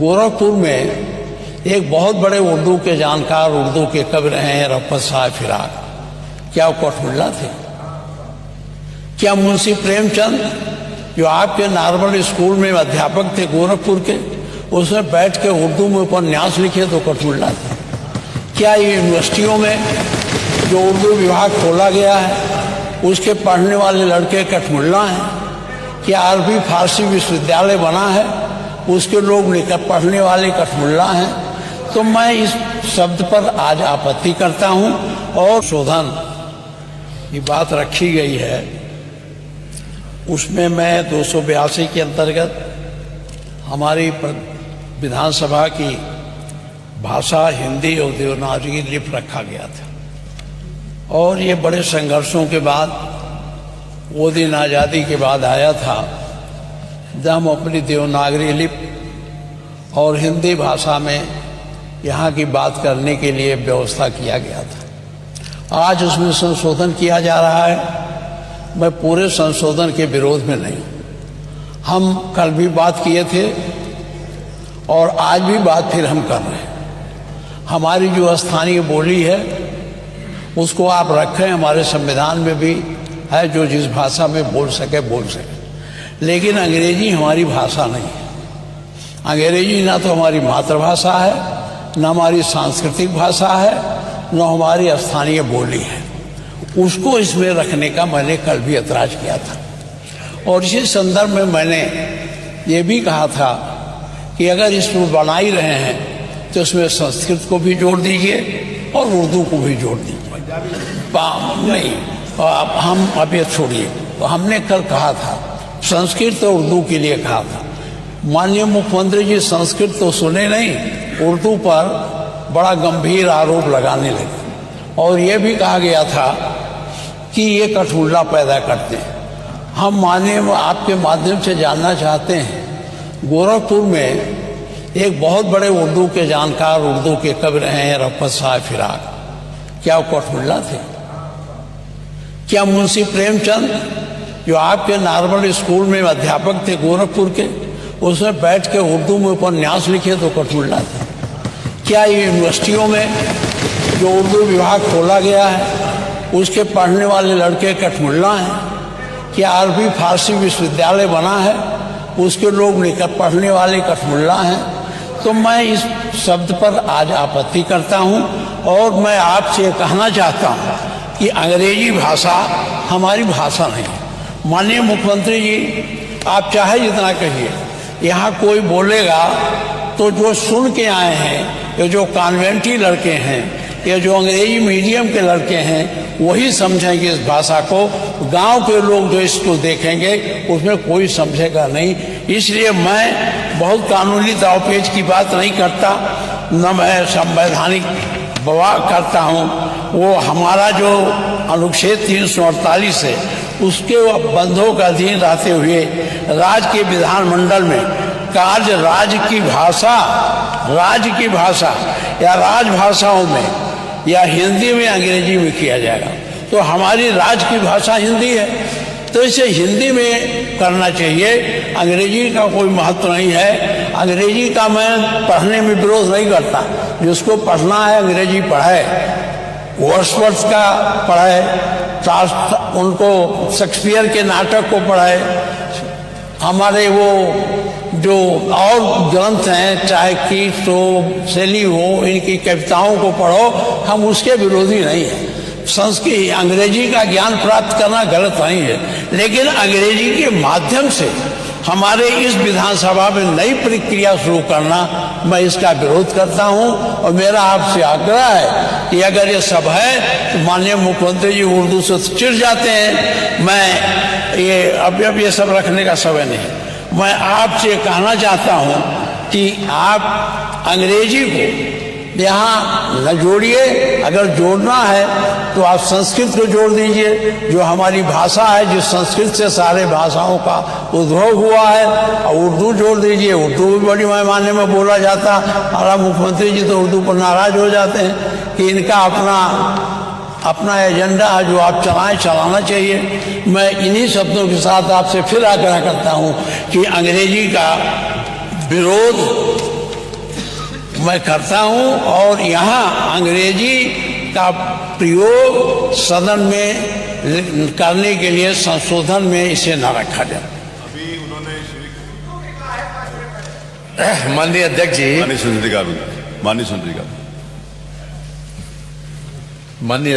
गोरखपुर में एक बहुत बड़े उर्दू के जानकार, उर्दू के कवि रहे हैं रफ़त साहब फिराक। क्या वो कठमुल्ला थे? क्या मुंशी प्रेमचंद जो आपके नॉर्मल स्कूल में अध्यापक थे गोरखपुर के, उसमें बैठ के उर्दू में उपन्यास लिखे तो कठमुल्ला थे? क्या यूनिवर्सिटियों में जो उर्दू विभाग खोला गया है उसके पढ़ने वाले लड़के कठमुल्ला हैं? क्या अरबी फारसी विश्वविद्यालय बना है उसके लोग पढ़ने वाले कठमुल्ला हैं? तो मैं इस शब्द पर आज आपत्ति करता हूं। और शोधन की बात रखी गई है, उसमें मैं 282 के अंतर्गत हमारी विधानसभा की भाषा हिंदी और देवनागरी लिपि रखा गया था। और ये बड़े संघर्षों के बाद, वो दिन आज़ादी के बाद आया था जब हम अपनी देवनागरी लिपि और हिंदी भाषा में यहाँ की बात करने के लिए व्यवस्था किया गया था। आज उसमें संशोधन किया जा रहा है। मैं पूरे संशोधन के विरोध में नहीं हूँ। हम कल भी बात किए थे और आज भी बात फिर हम कर रहे हैं। हमारी जो स्थानीय बोली है उसको आप रखें, हमारे संविधान में भी है, जो जिस भाषा में बोल सके बोल सके। लेकिन अंग्रेजी हमारी भाषा नहीं है। अंग्रेजी ना तो हमारी मातृभाषा है, न हमारी सांस्कृतिक भाषा है, न हमारी स्थानीय बोली है। उसको इसमें रखने का मैंने कल भी ऐतराज किया था। और इसी संदर्भ में मैंने ये भी कहा था कि अगर इसमें बना ही रहे हैं तो इसमें संस्कृत को भी जोड़ दीजिए और उर्दू को भी जोड़ दीजिए। नहीं, हम अब ये छोड़िए। तो हमने कल कहा था, संस्कृत और उर्दू के लिए कहा था। माननीय मुख्यमंत्री जी संस्कृत तो सुने नहीं, उर्दू पर बड़ा गंभीर आरोप लगाने लगे। और ये भी कहा गया था कि ये कठमुल्ला पैदा करते हैं। हम माननीय आपके माध्यम से जानना चाहते हैं, गोरखपुर में एक बहुत बड़े उर्दू के जानकार, उर्दू के कवि रहे हैं रफ़त साहब फिराक। क्या वो कठमुल्ला थे? क्या मुंशी प्रेमचंद जो आपके नॉर्मल स्कूल में अध्यापक थे गोरखपुर के, उसमें बैठ के उर्दू में उपन्यास लिखे तो कठमुल्ला थे? क्या यूनिवर्सिटियों में जो उर्दू विभाग खोला गया है उसके पढ़ने वाले लड़के कठमुल्ला हैं? क्या अरबी फारसी विश्वविद्यालय बना है उसके लोग पढ़ने वाले कठमुल्ला हैं? तो मैं इस शब्द पर आज आपत्ति करता हूं। और मैं आपसे कहना चाहता हूं कि अंग्रेजी भाषा हमारी भाषा नहीं। माननीय मुख्यमंत्री जी, आप चाहे जितना कहिए, यहाँ कोई बोलेगा तो जो सुन के आए हैं, या जो कॉन्वेंटी लड़के हैं, या जो अंग्रेजी मीडियम के लड़के हैं, वही समझेंगे इस भाषा को। गांव के लोग जो इसको देखेंगे उसमें कोई समझेगा नहीं। इसलिए मैं बहुत कानूनी दावपेच की बात नहीं करता, न मैं संवैधानिक बवाल करता हूँ। वो हमारा जो अनुच्छेद 348 है उसके बंधों का अधीन रहते हुए राज्य के विधानमंडल में कार्य राज्य की भाषा या राजभाषाओं में या हिंदी में अंग्रेजी में किया जाएगा। तो हमारी राज्य की भाषा हिंदी है, तो इसे हिंदी में करना चाहिए। अंग्रेजी का कोई महत्व नहीं है। अंग्रेजी का मैं पढ़ने में विरोध नहीं करता। जिसको पढ़ना है अंग्रेजी पढ़े, वर्ड्सवर्थ का पढ़े, उनको शेक्सपियर के नाटक को पढ़े, हमारे वो जो और ग्रंथ हैं, चाहे कीट्स हो, शैली हो, इनकी कविताओं को पढ़ो। हम उसके विरोधी नहीं हैं। संस्कृत अंग्रेजी का ज्ञान प्राप्त करना गलत नहीं है, लेकिन अंग्रेजी के माध्यम से हमारे इस विधानसभा में नई प्रक्रिया शुरू करना, मैं इसका विरोध करता हूं। और मेरा आपसे आग्रह है कि अगर ये सब है तो माननीय मुख्यमंत्री जी उर्दू से चिढ़ जाते हैं। मैं ये अब ये सब रखने का समय नहीं। मैं आपसे कहना चाहता हूं कि आप अंग्रेजी को यहाँ न जोड़िए। अगर जोड़ना है तो आप संस्कृत को जोड़ दीजिए, जो हमारी भाषा है, जिस संस्कृत से सारे भाषाओं का उद्भव हुआ है। और उर्दू जोड़ दीजिए। उर्दू भी बड़ी पैमाने में बोला जाता। हमारा मुख्यमंत्री जी तो उर्दू पर नाराज हो जाते हैं कि इनका अपना एजेंडा है जो आप चलाना चाहिए। मैं इन्हीं शब्दों के साथ आपसे फिर आग्रह करता हूँ कि अंग्रेजी का विरोध मैं करता हूं और यहां अंग्रेजी का प्रयोग सदन में करने के लिए संशोधन में इसे न रखा जाए। अभी उन्होंने माननीय अध्यक्ष जी, माननीय सुंदरी गारू, माननीय सुंदरी गारू, माननीय